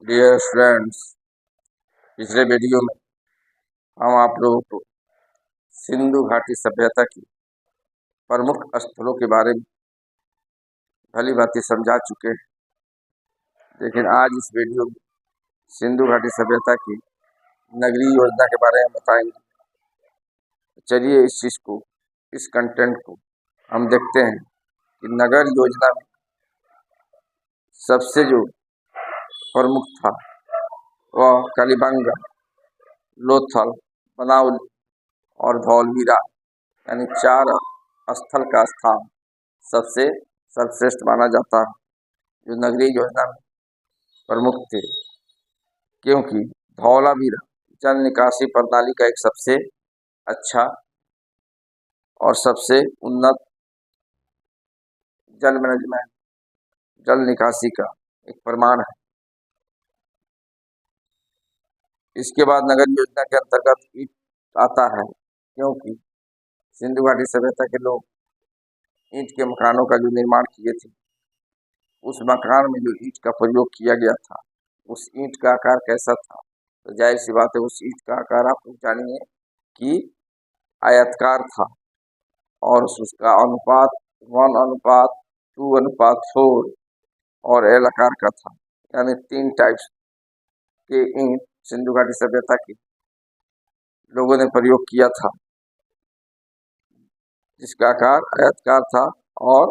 Dear friends, पिछले video में हम आप लोगों को सिंधु घाटी सभ्यता की प्रमुख स्थलों के बारे में भली भांति समझा चुके हैं। लेकिन आज इस वीडियो में सिंधु घाटी सभ्यता की नगरीय योजना के बारे में बताएंगे। चलिए इस चीज को, इस कंटेंट को हम देखते हैं कि नगर योजना में सबसे जो प्रमुख था वह कालीबंगा, लोथल, बनाउली और धौलवीरा यानी 4 स्थल का स्थान सबसे सर्वश्रेष्ठ माना जाता है, जो नगरीय योजना में प्रमुख थे। क्योंकि धौलावीरा जल निकासी प्रणाली का एक सबसे अच्छा और सबसे उन्नत जल मैनेजमेंट, जल निकासी का एक प्रमाण है। इसके बाद नगर योजना के अंतर्गत ईंट आता है, क्योंकि सिंधु घाटी सभ्यता के लोग ईंट के मकानों का जो निर्माण किए थे, उस मकान में जो ईंट का प्रयोग किया गया था, उस ईंट का आकार कैसा था? तो जाहिर सी बात है, उस ईंट का आकार आप लोग जानिए कि आयताकार था और उसका अनुपात 1:2:4 और एल आकार का था। यानी 3 टाइप्स के ईंट सिंधु घाटी सभ्यता के लोगों ने प्रयोग किया था, जिसका आकार आयताकार था। और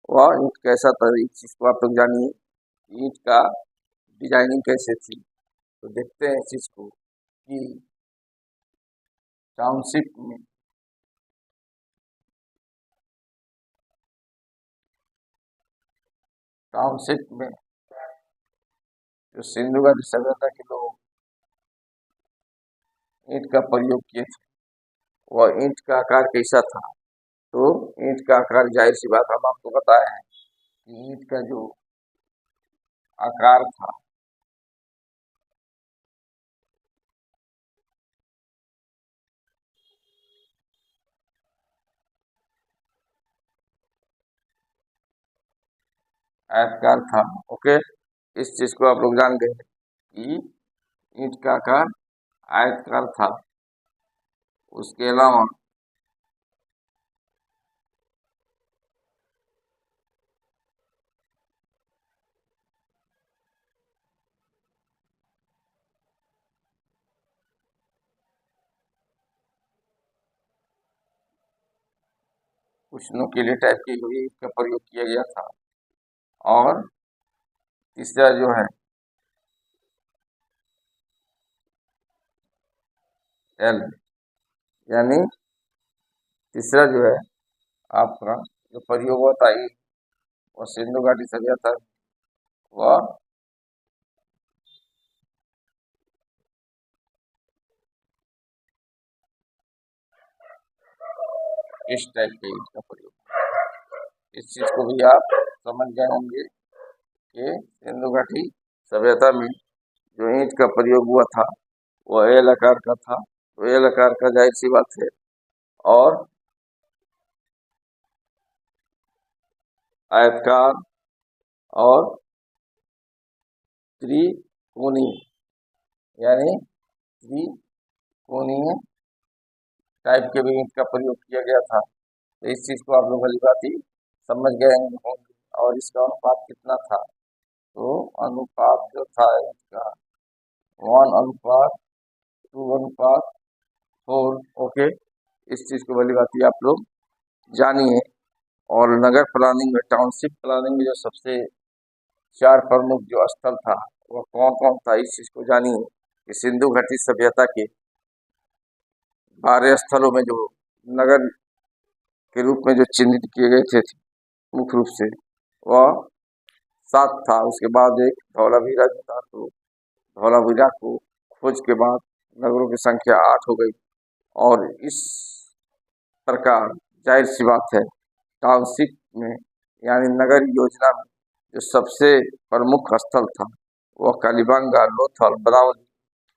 वह ईंट कैसा था, इस चीज को आप लोग जानिए, ईंट का डिजाइनिंग कैसे थी। तो देखते हैं इस चीज को कि टाउनशिप में जो सिंधु घाटी सभ्यता के लोग ईंट का प्रयोग किए थे, वह ईंट का आकार कैसा था? तो ईंट का आकार, जाहिर सी बात हम आपको बताए हैं कि ईंट का जो आकार था आयताकार था। ओके, इस चीज को आप लोग जान गए कि ईंट का आकार आयताकार था। उसके अलावा कुछ नुकीले टाइप की हुई का प्रयोग किया गया था। और तीसरा जो है एल, यानी तीसरा जो है आपका जो प्रयोग होता है वो सिंधु घाटी सभ्यता वह इस टाइप के ईंट का प्रयोग। इस चीज को भी आप समझ गए होंगे कि सिंधु घाटी सभ्यता में जो ईंट का प्रयोग हुआ था वह एल आकार का था। तो एल आकार का, जाहिर सी बात है, और आयताकार और त्रिकोणीय, यानी त्रिकोणीय टाइप के भी ईंट का प्रयोग किया गया था। तो इस चीज को आप लोग भली बात ही समझ गए होंगे। और इसका अनुपात कितना था? तो अनुपात जो था इसका 1:2:4। ओके, इस चीज को भली बात ही आप लोग जानिए। और नगर प्लानिंग में, टाउनशिप प्लानिंग में जो सबसे 4 प्रमुख जो स्थल था वह कौन कौन था, इस चीज को जानिए कि सिंधु घाटी सभ्यता के 12 स्थलों में जो नगर के रूप में जो चिन्हित किए गए थे मुख्य रूप से, वह 7 था। उसके बाद एक धौलावीरा जो था, तो धौलावीरा को खोज के बाद नगरों की संख्या 8 हो गई। और इस प्रकार जाहिर सी बात है, टाउनशिप में यानी नगर योजना में जो सबसे प्रमुख स्थल था वह कालीबंगा, लोथल, बनाउली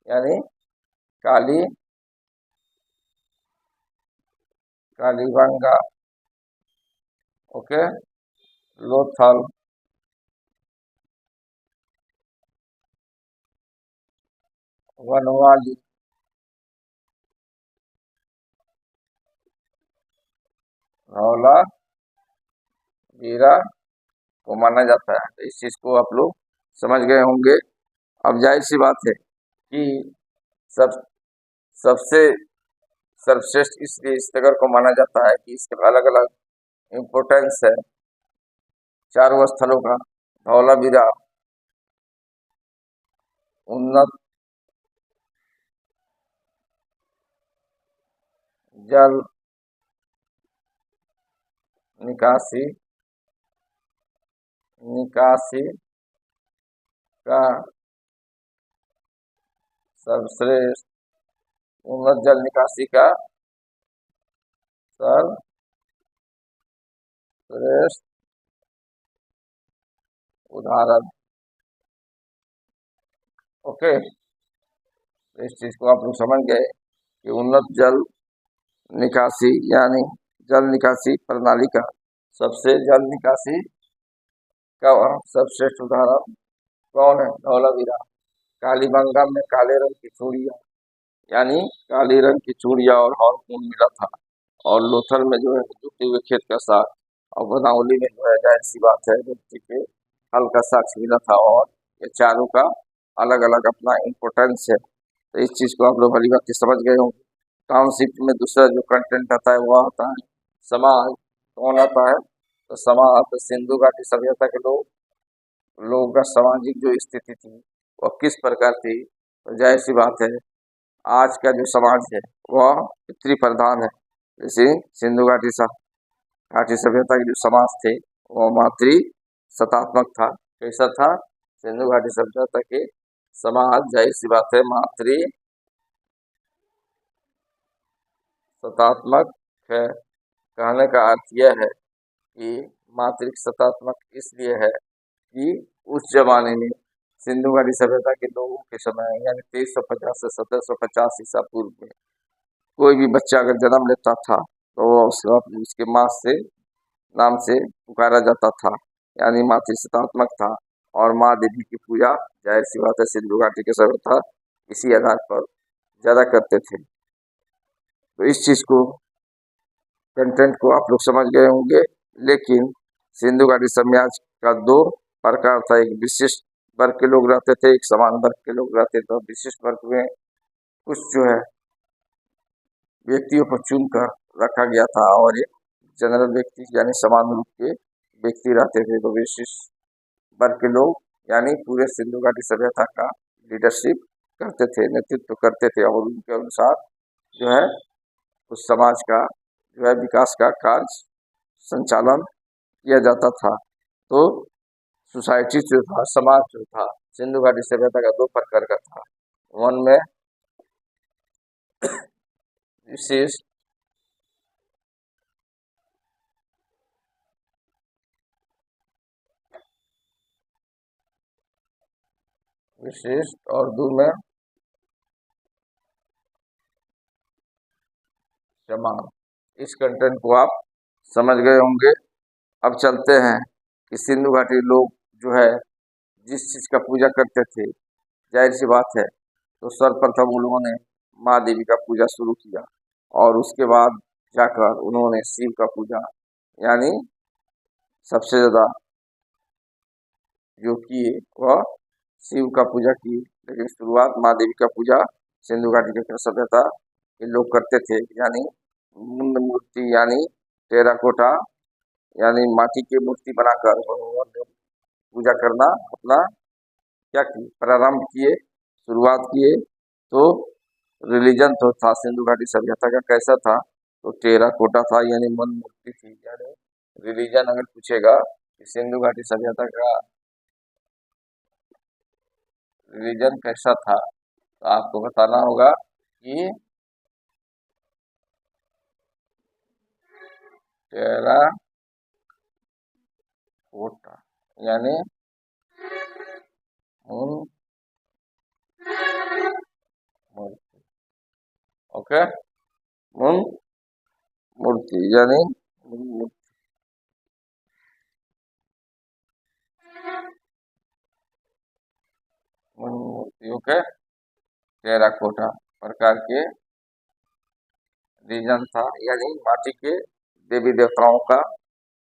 यानी काली कालीबंगा, ओके, लोथल, वनवाली धौलावीरा को माना जाता है। तो इस चीज को आप लोग समझ गए होंगे। अब जाहिर सी बात है कि सब सबसे सर्वश्रेष्ठ इसलिए इस नगर को माना जाता है कि इसके अलग अलग इम्पोर्टेंस है चारों स्थलों का। धौलावीरा उन्नत जल निकासी निकासी का सर्वश्रेष्ठ उन्नत जल निकासी का सर्वश्रेष्ठ उदाहरण। ओके, तो इस चीज को आप लोग समझ गए कि उन्नत जल निकासी यानी जल निकासी प्रणाली का सबसे जल निकासी का सर्वश्रेष्ठ उदाहरण कौन है? धौलावीरा। कालीबंगा में काले रंग की चूड़िया यानी काली रंग की चूड़िया और हॉर्न मिला था। और लोथल में जो है जुटे हुए खेत का साग, और बदाऊली में जो है जाहिर सी बात है व्यक्ति के हल का साक्ष मिला था। और ये चारों का अलग अलग अपना इम्पोर्टेंस है। तो इस चीज को आप लोग भली बात समझ गए होंगे। टाउनशिप में दूसरा जो कंटेंट आता है वह आता है समाज। कौन आता है? तो समाज तो सिंधु घाटी सभ्यता के लोगों का सामाजिक जो स्थिति थी वह किस प्रकार थी। तो जाहिर सी बात है आज का जो समाज है वह पितृ प्रधान है। जैसे सिंधु घाटी सभ्यता के जो समाज थे वह मातृ सत्तात्मक था। कैसा था? सिंधु घाटी सभ्यता के समाज जाहिर सी बात है मातृ सत्तात्मक है। कहने का अर्थ यह है कि मातृक सत्तात्मक इसलिए है कि उस जमाने में सिंधु घाटी सभ्यता के लोगों के समय यानी 2350 से 1750 ईसा पूर्व में कोई भी बच्चा अगर जन्म लेता था तो उसके माँ से नाम से पुकारा जाता था यानी मातृ सत्तात्मक था। और माँ देवी की पूजा जाहिर सी बात है सिंधु घाटी के सभ्यता इसी आधार पर ज्यादा करते थे। तो इस चीज को कंटेंट को आप लोग समझ गए होंगे। लेकिन सिंधु घाटी समाज का दो प्रकार था। एक विशिष्ट वर्ग के लोग रहते थे, एक समान वर्ग के लोग रहते थे। विशिष्ट वर्ग में कुछ जो है व्यक्तियों को चुनकर रखा गया था और एक जनरल व्यक्ति यानी समान रूप के व्यक्ति रहते थे। तो विशिष्ट वर्ग के लोग यानी पूरे सिंधु घाटी सभ्यता का लीडरशिप करते थे, नेतृत्व करते थे। और उनके अनुसार जो है उस समाज का जो है विकास का कार्य संचालन किया जाता था। तो सोसाइटी जो था, समाज जो था सिंधु घाटी सभ्यता का दो प्रकार का था। वन में विशिष्ट विशिष्ट और दो में समान। इस कंटेंट को आप समझ गए होंगे। अब चलते हैं कि सिंधु घाटी लोग जो है जिस चीज का पूजा करते थे जाहिर सी बात है तो सर्वप्रथम उन्होंने माँ देवी का पूजा शुरू किया। और उसके बाद जाकर उन्होंने शिव का पूजा यानी सबसे ज्यादा जो किए वह शिव का पूजा की। लेकिन शुरुआत माँ देवी का पूजा सिंधु घाटी की सभ्यता के लोग करते थे। यानी मुंड मूर्ति यानी टेराकोटा यानी माटी की मूर्ति बनाकर उन्होंने पूजा करना अपना क्या की प्रारंभ किए, शुरुआत किए। तो रिलीजन तो था सिंधु घाटी सभ्यता का कैसा था? तो टेराकोटा था यानी मन मूर्ति थी। यानी रिलीजन अगर पूछेगा कि सिंधु घाटी सभ्यता का रिलीजन कैसा था तो आपको बताना होगा कि टेराकोटा यानी मूल मूर्ति। ओके, मूल मूर्ति यानी मूल मूर्ति। ओके, टेराकोटा प्रकार के रीजन था, यानी माटी के देवी देवताओं का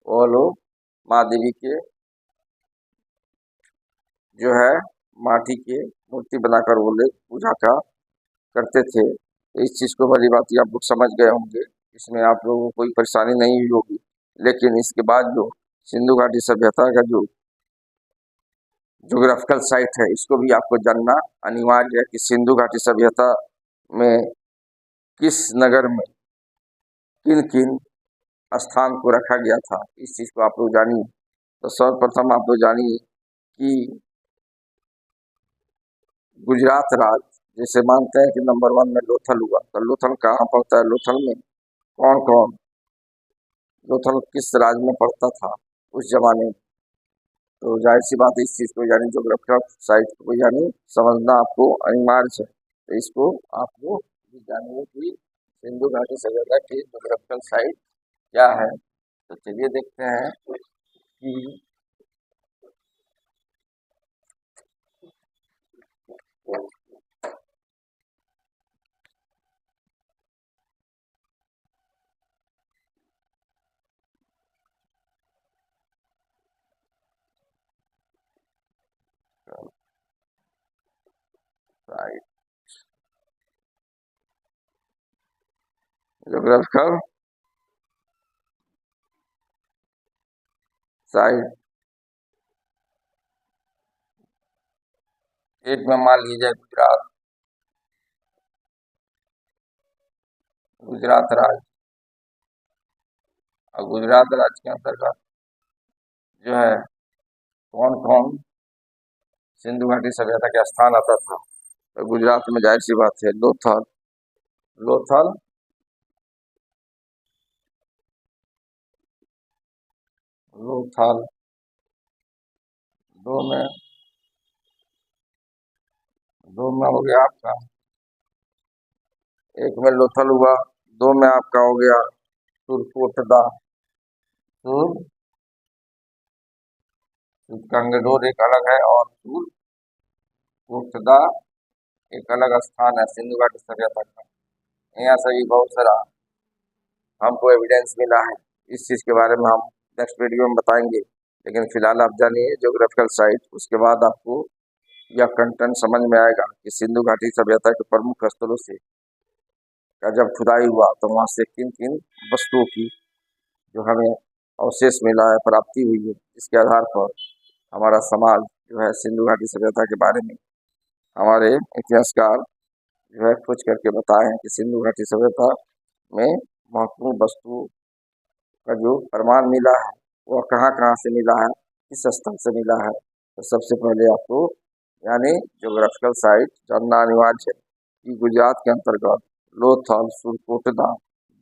वो लोग माँ देवी के जो है माटी के मूर्ति बनाकर वो लोग पूजा का करते थे। तो इस चीज को भली बात आप लोग समझ गए होंगे, इसमें आप लोगों को कोई परेशानी नहीं हुई होगी। लेकिन इसके बाद जो सिंधु घाटी सभ्यता का जो ज्योग्राफिकल साइट है, इसको भी आपको जानना अनिवार्य है कि सिंधु घाटी सभ्यता में किस नगर में किन किन स्थान को रखा गया था, इस चीज को आप लोग जानिए। तो सर्वप्रथम आप लोग जानिए कि गुजरात राज्य, जैसे मानते हैं कि नंबर 1 में लोथल हुआ, तो लोथल कहाँ पड़ता है, लोथल में कौन कौन, लोथल किस राज्य में पड़ता था उस जमाने में। तो जाहिर सी बात है इस चीज को यानी ज्योग्राफिकल साइट को यानी समझना आपको अनिवार्य है। तो इसको आप लोग जानिए कि सिंधु घाटी सभ्यता की ज्योग्राफिकल साइट क्या है। तो चलिए देखते हैं कि साइट ज्योग्राफिकल साइट एक में मान लीजिए गुजरात, गुजरात राज्य, और गुजरात राज्य के अंतर्गत जो है कौन कौन सिंधु घाटी सभ्यता के स्थान आता था। तो गुजरात में जाहिर सी बात है लोथल, लोथल, लोथल दो में, दो में हो गया आपका, एक में लोथल हुआ, दो में आपका हो गया सुरकोटदा, गंगडोर एक अलग है और सुरकोटदा एक अलग स्थान है सिंधु घाटी सभ्यता का। यहाँ से भी बहुत सारा हमको एविडेंस मिला है, इस चीज के बारे में हम नेक्स्ट वीडियो में बताएंगे। लेकिन फिलहाल आप जानिए ज्योग्राफिकल साइट, उसके बाद आपको यह कंटेंट समझ में आएगा कि सिंधु घाटी सभ्यता के प्रमुख स्थलों से का जब खुदाई हुआ तो वहां से किन किन वस्तुओं की जो हमें अवशेष मिला है, प्राप्ति हुई है, इसके आधार पर हमारा समाज जो है सिंधु घाटी सभ्यता के बारे में हमारे इतिहासकार जो है खोज करके बताए हैं कि सिंधु घाटी सभ्यता में महत्वपूर्ण वस्तु का जो प्रमाण मिला है वह कहाँ कहाँ से मिला है, किस स्थल से मिला है। तो सबसे पहले आपको यानी ज्योग्राफिकल साइट जानना अनिवार्य है कि गुजरात के अंतर्गत लोथल, सुरकोटदा,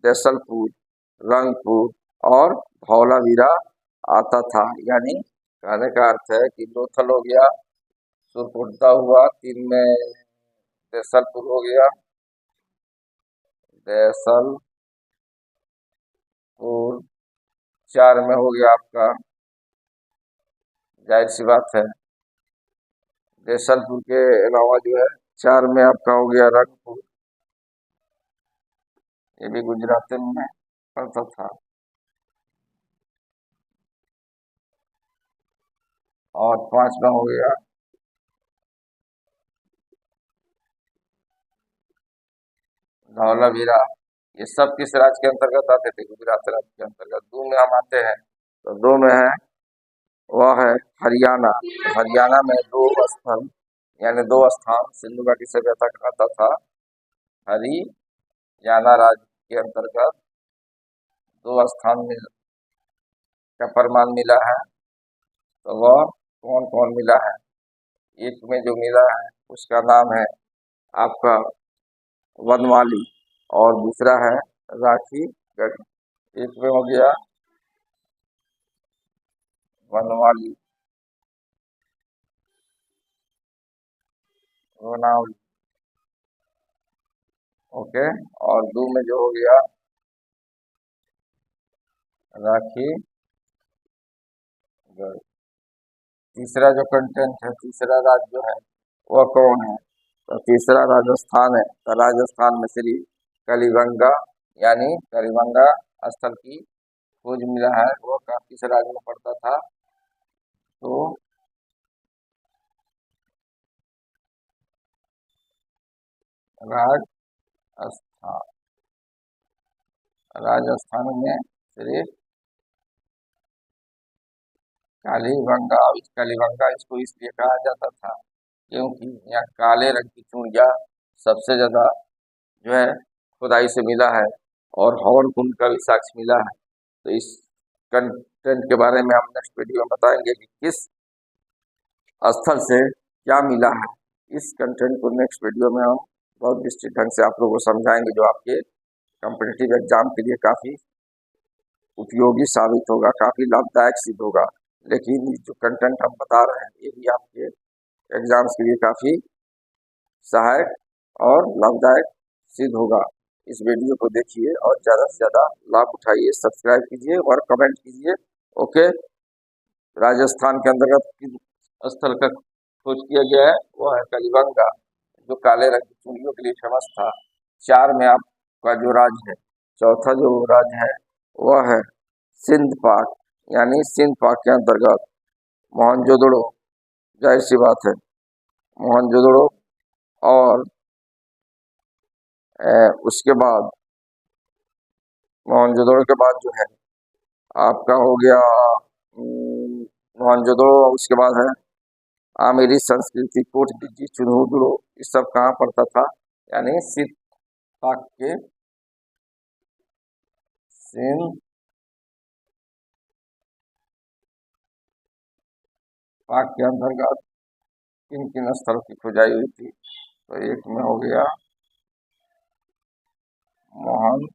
देसलपुर, रंगपुर और धौलावीरा आता था। यानी कहने का अर्थ है कि लोथल हो गया, सुरकोटदा हुआ, 3 में देसलपुर हो गया, देसलपुर, 4 में हो गया आपका, जाहिर सी बात है देसलपुर के अलावा जो है 4 में आपका हो गया रंगपुर, ये भी गुजरात में पड़ता था, और 5 में हो गया धौलावीरा। ये सब किस राज्य के अंतर्गत आते थे, गुजरात राज्य के अंतर्गत। 2 में हम आते हैं, तो 2 में है वह है हरियाणा। हरियाणा में 2 स्थल यानी 2 स्थान सिंधु घाटी सभ्यता का आता था। हरियाणा राज्य के अंतर्गत 2 स्थान का प्रमाण मिला है। तो वह कौन कौन मिला है, एक में जो मिला है उसका नाम है आपका वनवाली और दूसरा है राखीगढ़। एक में हो गया वनवाली, वनावली, ओके, और 2 में जो हो गया राखीगढ़। तीसरा जो कंटेंट है, तीसरा राज्य जो है वह कौन है, तो तीसरा राजस्थान है। तो राजस्थान में श्री कलिबंगा यानी कलिबंगा स्थल की खोज मिला है। वो किस राज्य में पड़ता था? तो राजस्थान, राजस्थान में श्री कालीबंगा। इस कालीबंगा इसको इसलिए कहा जाता था क्योंकि यहाँ काले रंग की चूड़िया सबसे ज्यादा जो है खुदाई से मिला है और हवन कुंड का भी साक्ष्य मिला है। तो इस कंटेंट के बारे में हम नेक्स्ट वीडियो में बताएंगे कि किस स्थल से क्या मिला है। इस कंटेंट को नेक्स्ट वीडियो में हम बहुत विस्तृत ढंग से आप लोगों को समझाएंगे, जो आपके कॉम्पिटिटिव एग्जाम के लिए काफी उपयोगी साबित होगा, काफी लाभदायक सिद्ध होगा। लेकिन जो कंटेंट हम बता रहे हैं ये भी आपके एग्जाम्स के लिए काफी सहायक और लाभदायक सिद्ध होगा। इस वीडियो को देखिए और ज़्यादा से ज़्यादा लाभ उठाइए, सब्सक्राइब कीजिए और कमेंट कीजिए। ओके। राजस्थान के अंतर्गत किस स्थल का खोज किया गया है? वो है कलिबंगा, जो काले रंग की चूड़ियों के लिए फेमस था। 4 में आपका जो राज्य है, चौथा जो राज्य है वह है सिंध पाक, यानी सिंध पाक के अंतर्गत मोहनजोदड़ो। जाहिर सी बात है मोहनजोदड़ो। और उसके बाद मोहनजोदड़ो के बाद जो है आपका हो गया मोहनजोदड़ो। उसके बाद है आमेरी संस्कृति, कोट दिज्जी, चुन्हुदुड़ो। ये सब कहाँ पड़ता था? यानी सिंध पाक के, सिंध पाक के अंतर्गत किन किन स्थलों की खुदाई हुई थी? तो एक में हो गया मोहन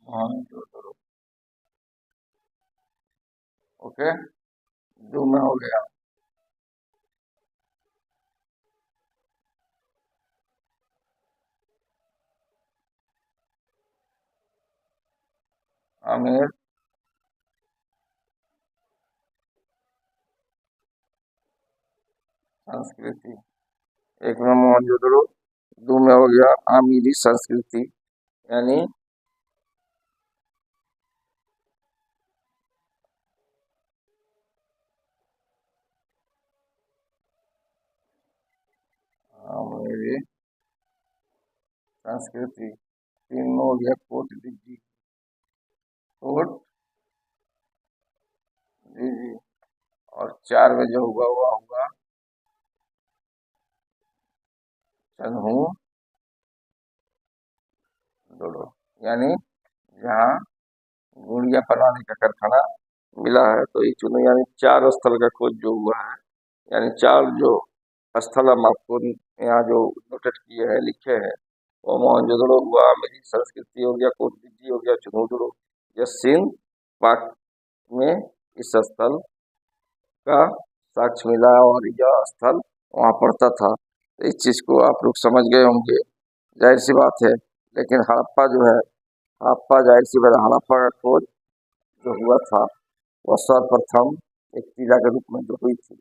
मोहनजोदड़ो। ओके। दो में हो गया आमेर संस्कृति। एक में मोहनजोदड़ो, दो में हो गया आमिरी संस्कृति, यानी आमिरी संस्कृति। 3 में हो गया कोट दिज्जी, कोट दिज्जी। और 4 में जो हुआ हुआ होगा चन्हुदुड़ो, यानी जहाँ गुड़िया बनाने का कारखाना मिला है। तो ये चुनो यानी 4 स्थल का खोज जो हुआ है, यानी 4 जो स्थल हम आपको यहाँ जो नोटेट किए हैं, लिखे हैं, वो मोहनजोदड़ो हुआ, मेरी संस्कृति हो गया, कोट दिज्जी हो गया, चुन्हुदुड़ो। यह सिंध पाक में इस स्थल का साक्ष्य मिला और यह स्थल वहाँ पड़ता था। तो इस चीज को आप लोग समझ गए होंगे, जाहिर सी बात है। लेकिन हड़प्पा जो है, हड़प्पा जाहिर सी बात, हड़प्पा का खोज जो हुआ था वह सर्वप्रथम एक टीला के रूप में जो हुई थी,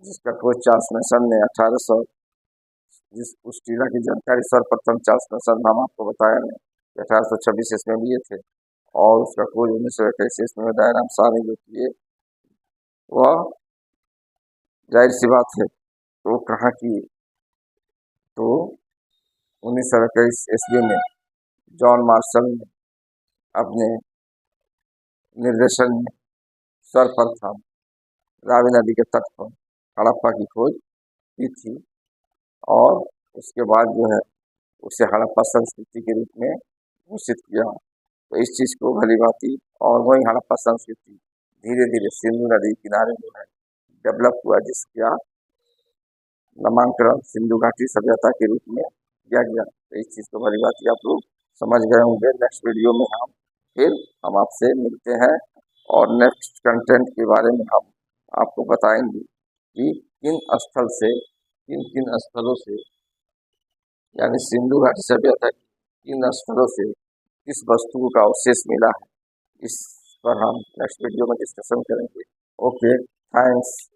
जिसका खोज चार्ल्स मैसन ने 1800, उस टीला की जानकारी सर्वप्रथम चार्ल्स मैसन, नाम आपको बताया है, 1826 ईस्वी में लिए थे। और उसका खोज 1921 ईस्वी में दयाराम शाह ने जो किए, वह जाहिर सी बात है तो कहाँ की? तो 1921 ईस्वी में जॉन मार्शल ने अपने निर्देशन में सर्वप्रथम रावी नदी के तट पर हड़प्पा की खोज की थी। और उसके बाद जो है उसे हड़प्पा संस्कृति के रूप में घोषित किया। तो इस चीज को भली भांति, और वही हड़प्पा संस्कृति धीरे धीरे सिंधु नदी किनारे जो है डेवलप हुआ, जिसका नामांकन सिंधु घाटी सभ्यता के रूप में किया गया। तो इस चीज को भली भांति आप लोग समझ गए होंगे। नेक्स्ट वीडियो में हम आपसे मिलते हैं और नेक्स्ट कंटेंट के बारे में हम आपको बताएंगे कि किन स्थल से, किन किन स्थलों से, यानी सिंधु घाटी सभ्यता इन स्थलों से किस वस्तु का अवशेष मिला है, इस पर हम नेक्स्ट वीडियो में डिस्कशन करेंगे। Okay, thanks.